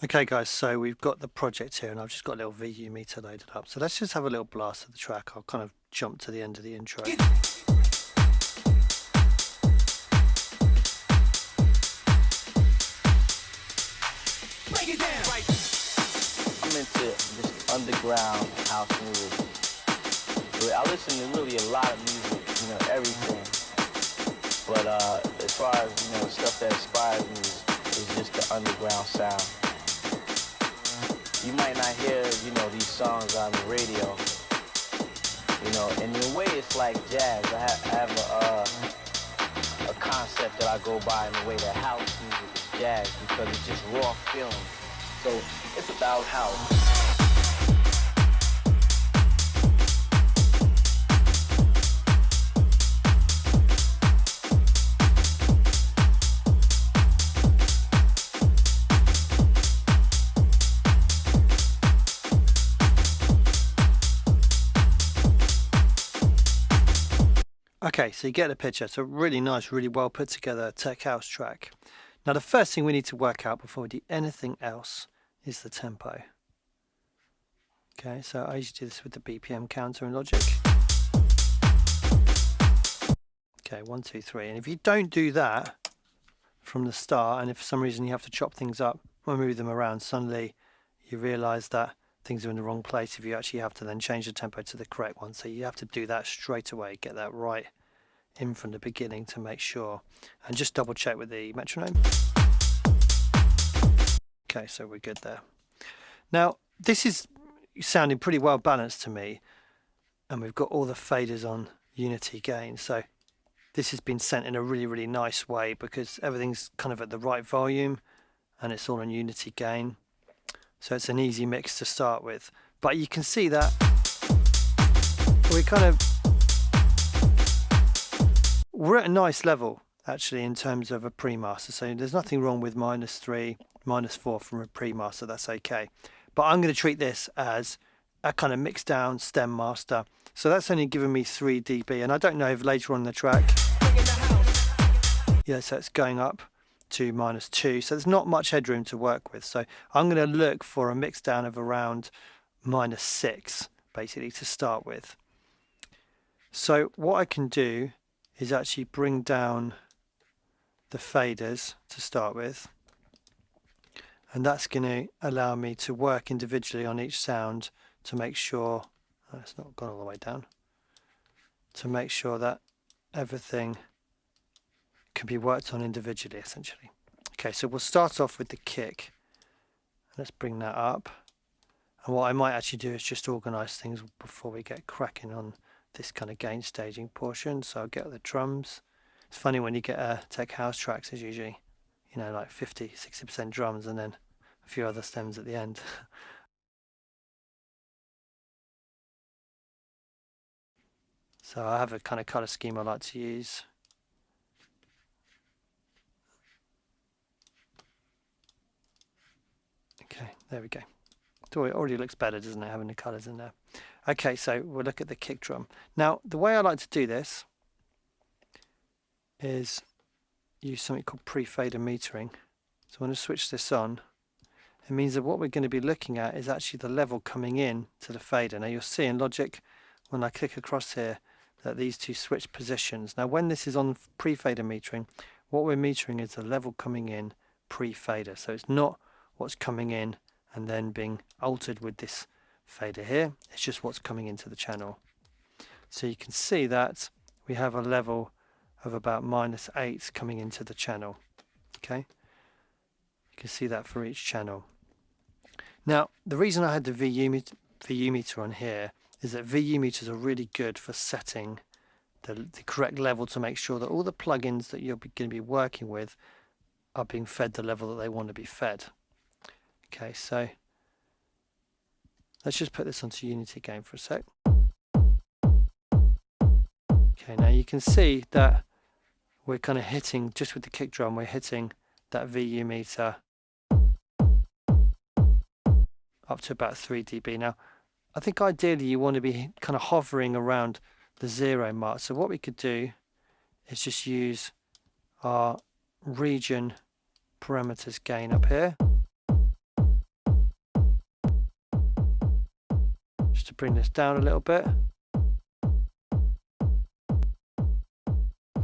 Okay guys, so we've got the project here and I've just got a little VU meter loaded up. So let's just have a little blast of the track. I'll kind of jump to the end of the intro. Break it down. I'm into this underground house music. I listen to really a lot of music, everything. But as far as, the stuff that inspires me is just the underground sound. You might not hear, these songs on the radio. And in a way it's like jazz. I have a concept that I go by in the way that house music is jazz because it's just raw feeling. So it's about house. Okay, so you get the picture. It's a really nice, really well put together tech house track. Now the first thing we need to work out before we do anything else is the tempo. Okay, so I usually do this with the BPM counter in Logic. Okay, 1, 2, 3. And if you don't do that from the start, and if for some reason you have to chop things up or move them around, suddenly you realize that things are in the wrong place if you actually have to then change the tempo to the correct one. So you have to do that straight away, get that right in from the beginning to make sure, and just double check with the metronome. Okay, so we're good there. Now this is sounding pretty well balanced to me, and we've got all the faders on unity gain, so this has been sent in a really nice way because everything's kind of at the right volume and it's all on unity gain, so it's an easy mix to start with. But you can see that we're at a nice level actually in terms of a pre-master, so there's nothing wrong with -3, -4 from a pre-master, that's okay. But I'm going to treat this as a kind of mixed down stem master, so that's only giving me 3 dB, and I don't know if later on in the track, yeah, so it's going up to -2, so there's not much headroom to work with. So I'm going to look for a mix down of around -6 basically to start with. So what I can do is actually bring down the faders to start with, and that's going to allow me to work individually on each sound to make sure, oh, it's not gone all the way down, to make sure that everything can be worked on individually essentially. Okay, so we'll start off with the kick. Let's bring that up, and what I might actually do is just organize things before we get cracking on this kind of gain staging portion. So I'll get the drums. It's funny when you get tech house tracks, there's usually, like 50-60% drums and then a few other stems at the end. So I have a kind of color scheme I like to use. Okay, there we go. So it already looks better, doesn't it, having the colors in there? Okay, so we'll look at the kick drum. Now, the way I like to do this is use something called pre-fader metering. So when I switch this on, it means that what we're going to be looking at is actually the level coming in to the fader. Now you'll see in Logic, when I click across here, that these two switch positions. Now when this is on pre-fader metering, what we're metering is the level coming in pre-fader. So it's not what's coming in and then being altered with this fader here, it's just what's coming into the channel. So you can see that we have a level of about -8 coming into the channel. Okay, you can see that for each channel. Now the reason I had the VU meter on here is that VU meters are really good for setting the correct level to make sure that all the plugins that you're going to be working with are being fed the level that they want to be fed. Okay, so let's just put this onto unity gain for a sec. Okay, now you can see that we're kind of hitting, just with the kick drum, we're hitting that VU meter up to about 3 dB. Now, I think ideally you want to be kind of hovering around the 0 mark. So what we could do is just use our region parameters gain up here. bring this down a little bit.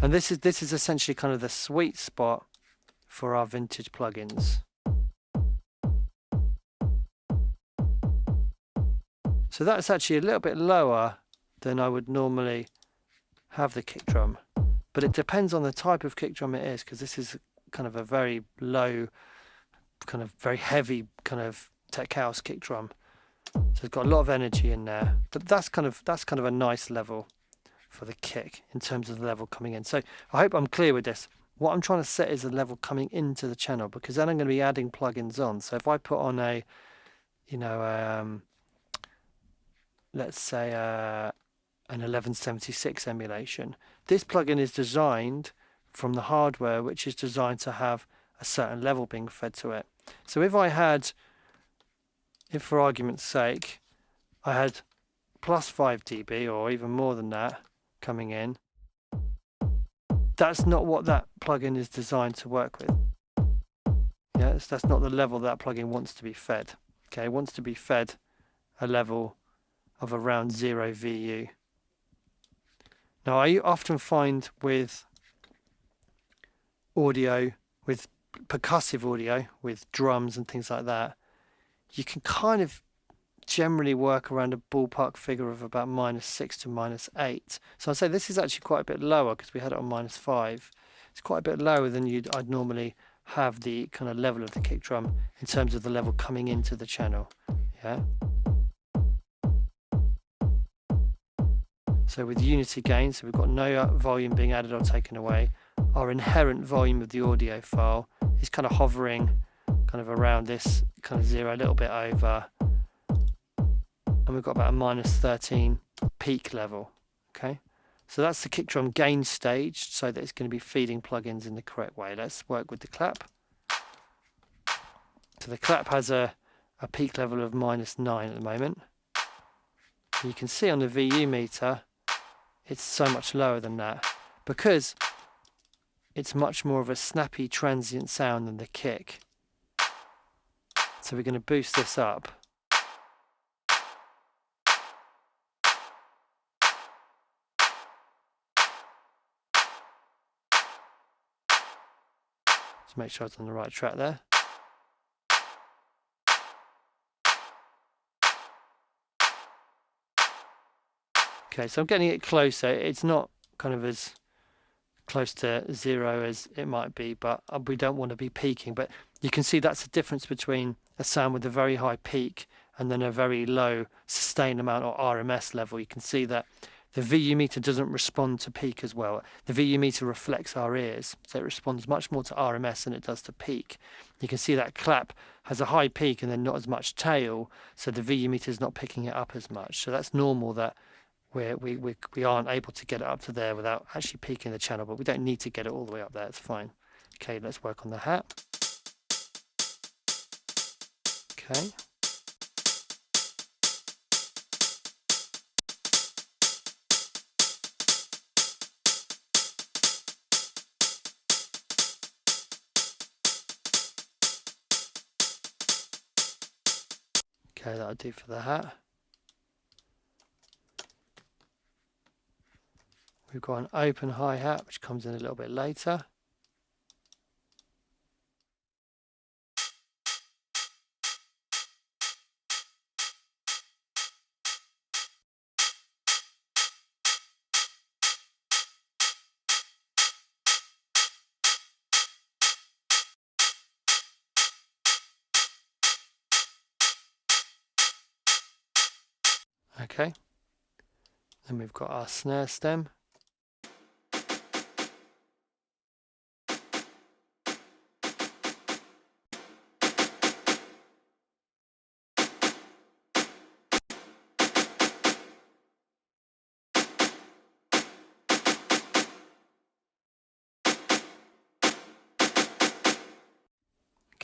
And this is essentially kind of the sweet spot for our vintage plugins. So that's actually a little bit lower than I would normally have the kick drum, but it depends on the type of kick drum it is, because this is kind of a very low, kind of very heavy kind of tech house kick drum. So it's got a lot of energy in there, but that's kind of a nice level for the kick in terms of the level coming in. So I hope I'm clear with this. What I'm trying to set is the level coming into the channel, because then I'm going to be adding plugins on. So if I put on a, you know, let's say an 1176 emulation, this plugin is designed from the hardware, which is designed to have a certain level being fed to it. So if for argument's sake, I had plus 5 dB or even more than that coming in, that's not what that plugin is designed to work with. Yes, that's not the level that plugin wants to be fed. Okay, it wants to be fed a level of around 0 VU. Now, I often find with audio, with percussive audio, with drums and things like that, you can kind of generally work around a ballpark figure of about -6 to -8. So I'd say this is actually quite a bit lower, because we had it on -5. It's quite a bit lower than I'd normally have the kind of level of the kick drum in terms of the level coming into the channel. Yeah. So with unity gain, so we've got no volume being added or taken away. Our inherent volume of the audio file is kind of hovering kind of around this kind of 0, a little bit over. And we've got about a -13 peak level. Okay, so that's the kick drum gain stage, so that it's going to be feeding plugins in the correct way. Let's work with the clap. So the clap has a peak level of -9 at the moment. You can see on the VU meter it's so much lower than that, because it's much more of a snappy transient sound than the kick. So we're going to boost this up. Just make sure it's on the right track there. Okay, so I'm getting it closer. It's not kind of as close to 0 as it might be, but we don't want to be peaking. But you can see that's the difference between a sound with a very high peak and then a very low sustained amount or RMS level. You can see that the VU meter doesn't respond to peak as well. The VU meter reflects our ears, so it responds much more to RMS than it does to peak. You can see that clap has a high peak and then not as much tail, so the VU meter is not picking it up as much. So that's normal that we aren't able to get it up to there without actually peaking the channel, but we don't need to get it all the way up there. It's fine. Okay, let's work on the hat. Okay. Okay, that'll do for the hat. We've got an open hi-hat, which comes in a little bit later. Okay. Then we've got our snare stem.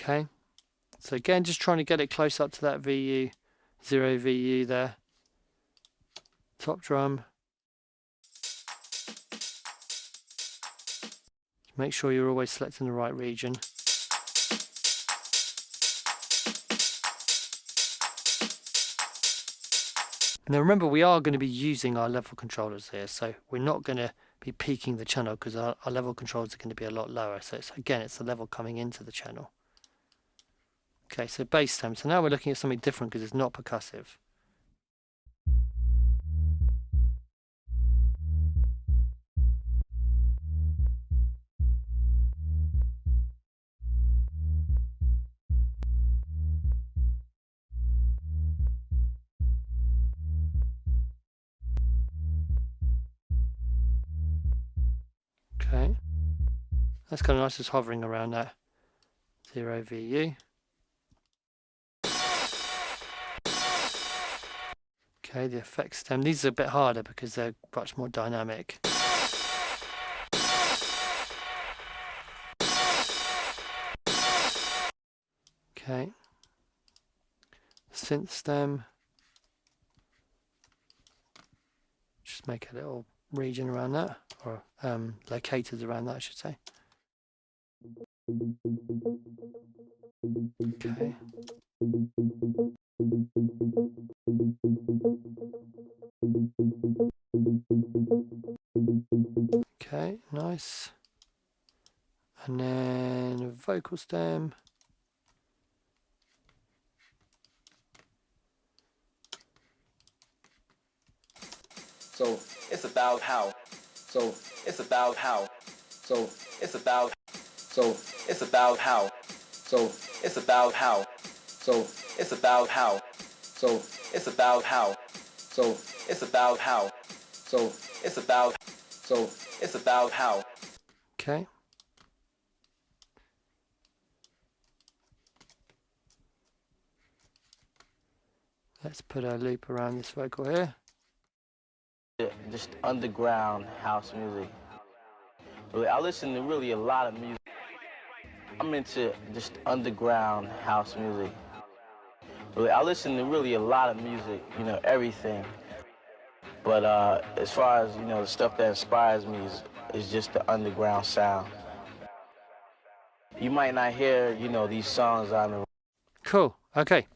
Okay, so again, just trying to get it close up to that VU, 0 VU there. Top drum. Make sure you're always selecting the right region. Now remember, we are going to be using our level controllers here, so we're not going to be peaking the channel because our level controllers are going to be a lot lower. So it's, again, it's the level coming into the channel. Okay, so bass stem. So now we're looking at something different because it's not percussive. Okay, that's kind of nice, just hovering around that 0 VU. Okay, the effects stem. These are a bit harder because they're much more dynamic. Okay, synth stem. Just make a little region around that, or locators around that, I should say. Okay. Okay, nice. And then a vocal stem. So it's about how. So it's about how. So it's about. So it's about how. So it's about how. So it's about how. So it's about how. So it's about how. So it's about. So it's about how. Okay. Let's put a loop around this vocal here. Just underground house music. Really, I listen to really a lot of music. I'm into just underground house music. Really, I listen to really a lot of music, you know, everything. But as far as, you know, the stuff that inspires me is just the underground sound. You might not hear, you know, these songs on the... Cool. Okay.